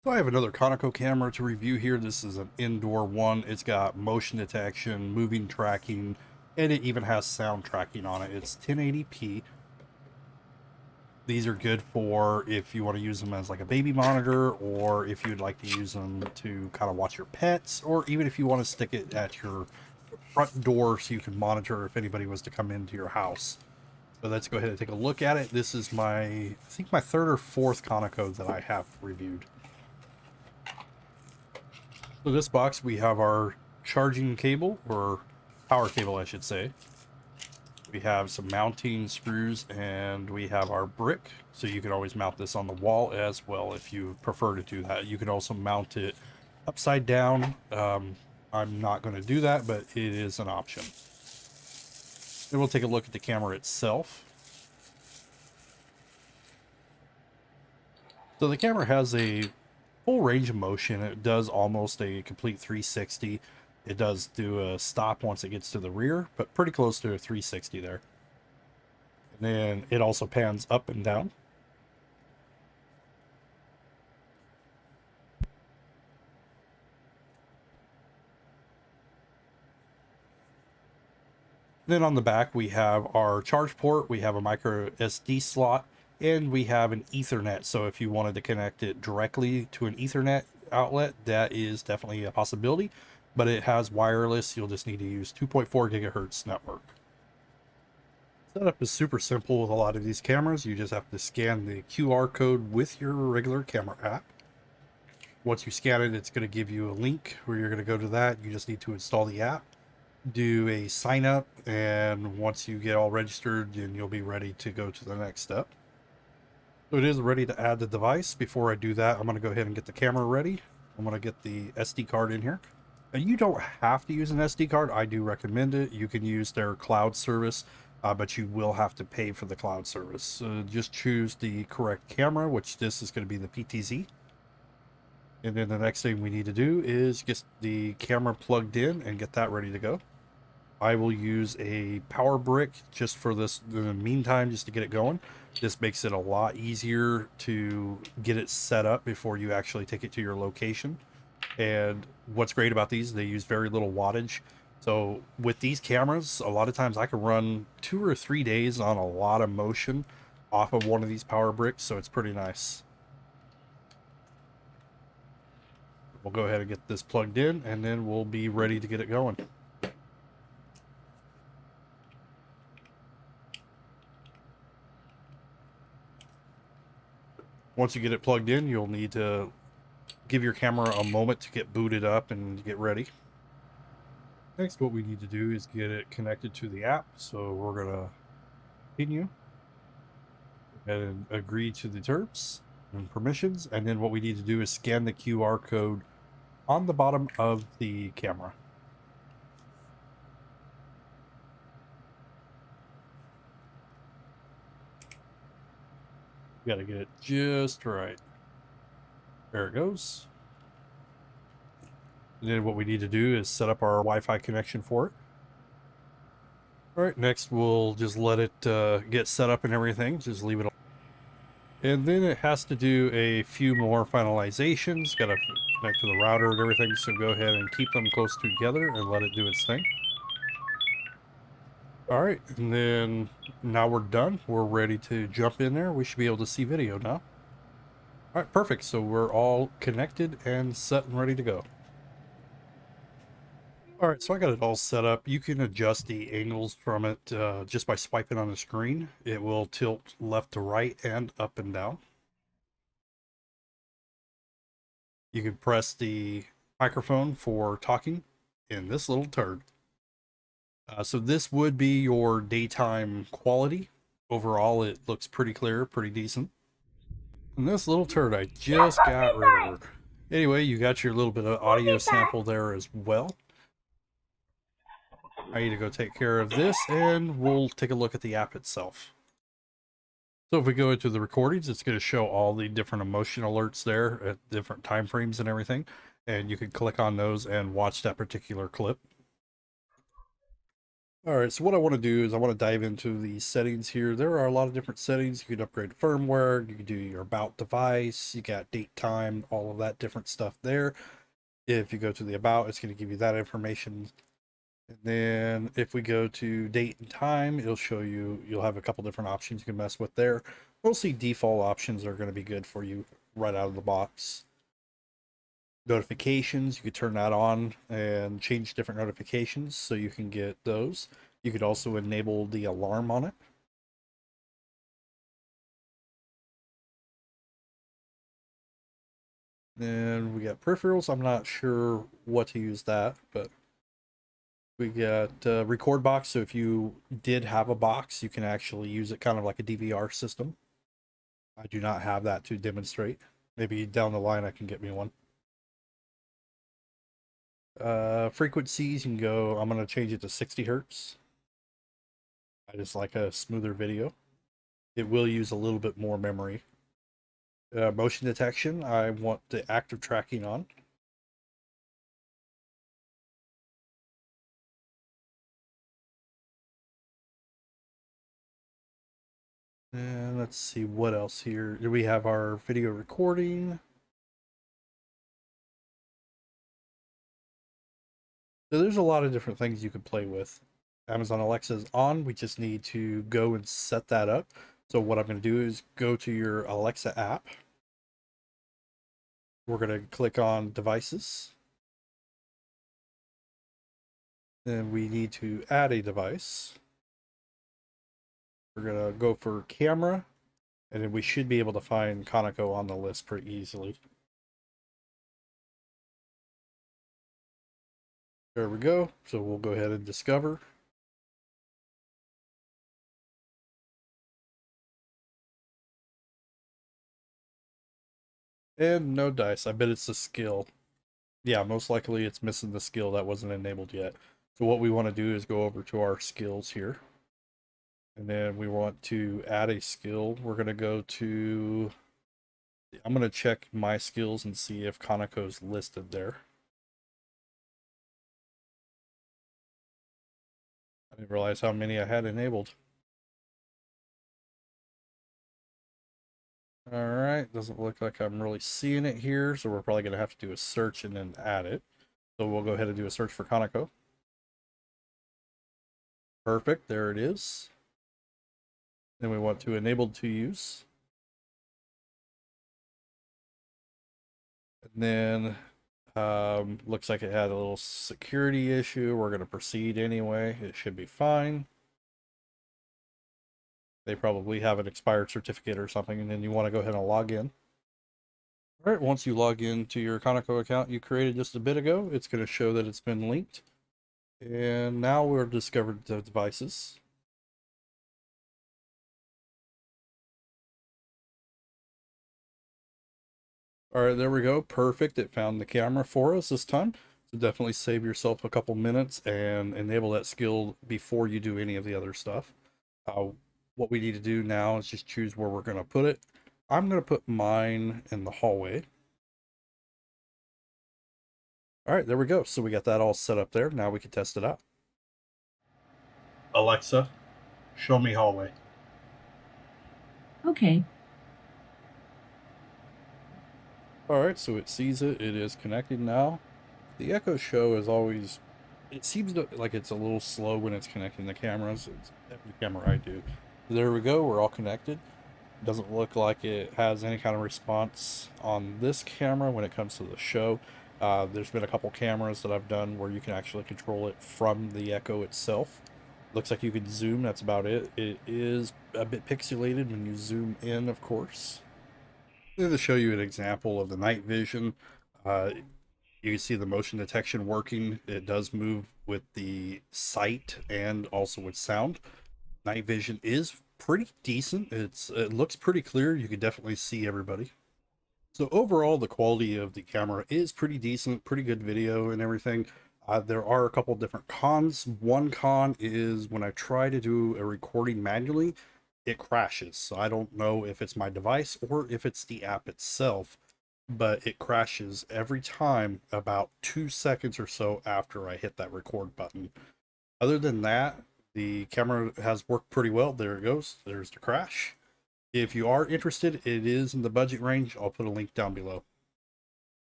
So I have another Conico camera to review here. This is an indoor one. It's got motion detection, moving tracking, and it even has sound tracking on it. It's 1080p. These are good for if you want to use them as like a baby monitor, or if you'd like to use them to kind of watch your pets, or even if you want to stick it at your front door so you can monitor if anybody was to come into your house. So let's go ahead and take a look at it. This is I think my third or fourth Conico that I have reviewed. So this box, we have our charging cable, or power cable, I should say. We have some mounting screws, and we have our brick. So you can always mount this on the wall as well if you prefer to do that. You can also mount it upside down. I'm not going to do that, but it is an option. Then we'll take a look at the camera itself. So the camera has a full range of motion. It does almost a complete 360. It does do a stop once it gets to the rear, but pretty close to a 360 there. And then it also pans up and down. Then on the back, we have our charge port, we have a micro SD slot, and we have an Ethernet. So if you wanted to connect it directly to an Ethernet outlet, that is definitely a possibility, but it has wireless. You'll just need to use 2.4 gigahertz network. Setup is super simple with a lot of these cameras. You just have to scan the QR code with your regular camera app. Once you scan it, it's going to give you a link where you're going to go to that. You just need to install the app, do a sign up, and once you get all registered, then you'll be ready to go to the next step. So it is ready to add the device. Before I do that, I'm going to go ahead and get the camera ready. I'm going to get the SD card in here. And you don't have to use an SD card. I do recommend it. You can use their cloud service, but you will have to pay for the cloud service. Just choose the correct camera, which this is going to be the PTZ. And then the next thing we need to do is get the camera plugged in and get that ready to go. I will use a power brick just for this in the meantime, just to get it going. This makes it a lot easier to get it set up before you actually take it to your location. And what's great about these, they use very little wattage. So with these cameras, a lot of times I can run 2 or 3 days on a lot of motion off of one of these power bricks, so it's pretty nice. We'll go ahead and get this plugged in, and then we'll be ready to get it going. Once you get it plugged in, you'll need to give your camera a moment to get booted up and get ready. Next, what we need to do is get it connected to the app. So we're going to continue and agree to the terms and permissions. And then what we need to do is scan the QR code on the bottom of the camera. You got to get it just right. There it goes. And then what we need to do is set up our Wi-Fi connection for it. All right, next we'll just let it get set up and everything. Just leave it. And then it has to do a few more finalizations. Got to connect to the router and everything. So go ahead and keep them close together and let it do its thing. All right, and then now we're done. We're ready to jump in there. We should be able to see video now. All right, perfect. So we're all connected and set and ready to go. All right, so I got it all set up. You can adjust the angles from it just by swiping on the screen. It will tilt left to right and up and down. You can press the microphone for talking in this little turd. So this would be your daytime quality. Overall, it looks pretty clear, pretty decent. And this little turd I just got rid of her. Anyway, you got your little bit of audio sample there as well. I need to go take care of this, and we'll take a look at the app itself. So if we go into the recordings, it's going to show all the different emotion alerts there at different time frames and everything. And you can click on those and watch that particular clip. All right, so what I want to do is I want to dive into the settings here. There are a lot of different settings. You can upgrade firmware, you can do your about device, you got date, time, all of that different stuff there. If you go to the about, it's going to give you that information. And then if we go to date and time, it'll show you, you'll have a couple different options you can mess with there. Mostly default options are going to be good for you right out of the box. Notifications, you could turn that on and change different notifications so you can get those. You could also enable the alarm on it. Then we got peripherals. I'm not sure what to use that, but we got record box. So if you did have a box, you can actually use it kind of like a DVR system. I do not have that to demonstrate. Maybe down the line I can get me one. Frequencies, you can go, I'm going to change it to 60 hertz. I just like a smoother video. It will use a little bit more memory. Motion detection, I want the active tracking on. And let's see what else here. Do we have our video recording? So there's a lot of different things you could play with. Amazon Alexa is on. We just need to go and set that up. So what I'm going to do is go to your Alexa app. We're going to click on devices. Then we need to add a device. We're going to go for camera. And then we should be able to find Conico on the list pretty easily. There we go. So we'll go ahead and discover. And no dice. I bet it's the skill. Yeah, most likely it's missing the skill that wasn't enabled yet. So what we want to do is go over to our skills here. And then we want to add a skill. We're going to go to, I'm going to check my skills and see if Conico's listed there. I didn't realize how many I had enabled. All right, doesn't look like I'm really seeing it here, so we're probably going to have to do a search and then add it. So we'll go ahead and do a search for Conico. Perfect, there it is. Then we want to enable to use. And then looks like it had a little security issue. We're going to proceed anyway. It should be fine. They probably have an expired certificate or something, and then you want to go ahead and log in. All right, once you log into your Conico account you created just a bit ago, it's going to show that it's been linked. And now we've discovered the devices. All right, there we go. Perfect. It found the camera for us this time. So definitely save yourself a couple minutes and enable that skill before you do any of the other stuff. What we need to do now is just choose where we're going to put it. I'm going to put mine in the hallway. All right, there we go. So we got that all set up there. Now we can test it out. Alexa, show me hallway. Okay. All right, so it sees it. It is connected now. The Echo Show is always, it seems like it's a little slow when it's connecting the cameras. It's every camera I do. There we go. We're all connected. Doesn't look like it has any kind of response on this camera when it comes to the show. There's been a couple cameras that I've done where you can actually control it from the Echo itself. Looks like you can zoom, that's about it. It is a bit pixelated when you zoom in, of course. To show you an example of the night vision, you can see the motion detection working. It does move with the sight and also with sound. Night vision is pretty decent. It looks pretty clear. You can definitely see everybody. So overall, the quality of the camera is pretty decent, pretty good video and everything. There are a couple different cons. One con is when I try to do a recording manually, it crashes. So I don't know if it's my device or if it's the app itself, but it crashes every time about 2 seconds or so after I hit that record button. Other than that, The camera has worked pretty well. There it goes. There's the crash. If you are interested, it is in the budget range. I'll put a link down below.